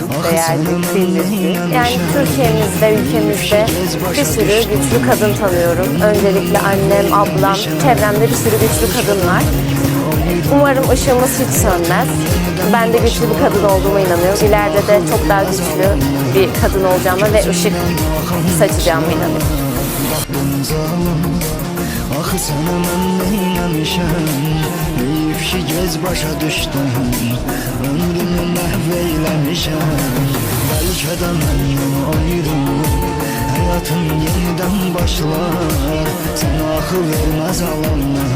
gören, değerli, kıymetli. Yani Türkiye'mizde, ülkemizde bir sürü güçlü kadın tanıyorum. Öncelikle annem, ablam, çevremde bir sürü güçlü kadın var. Umarım ışığımız hiç sönmez. Ben de güçlü bir kadın olduğuma inanıyorum. İleride de çok daha güçlü bir kadın olacağıma ve ışık saçacağıma inanıyorum. Axı sənə mən neyləmişəm Deyib ki, gez başa düşdüm Ömrümü məhv eyləmişəm Bəlkə də məndən ayrı Həyatım yenidən başlar Sənə axı verməz alanlar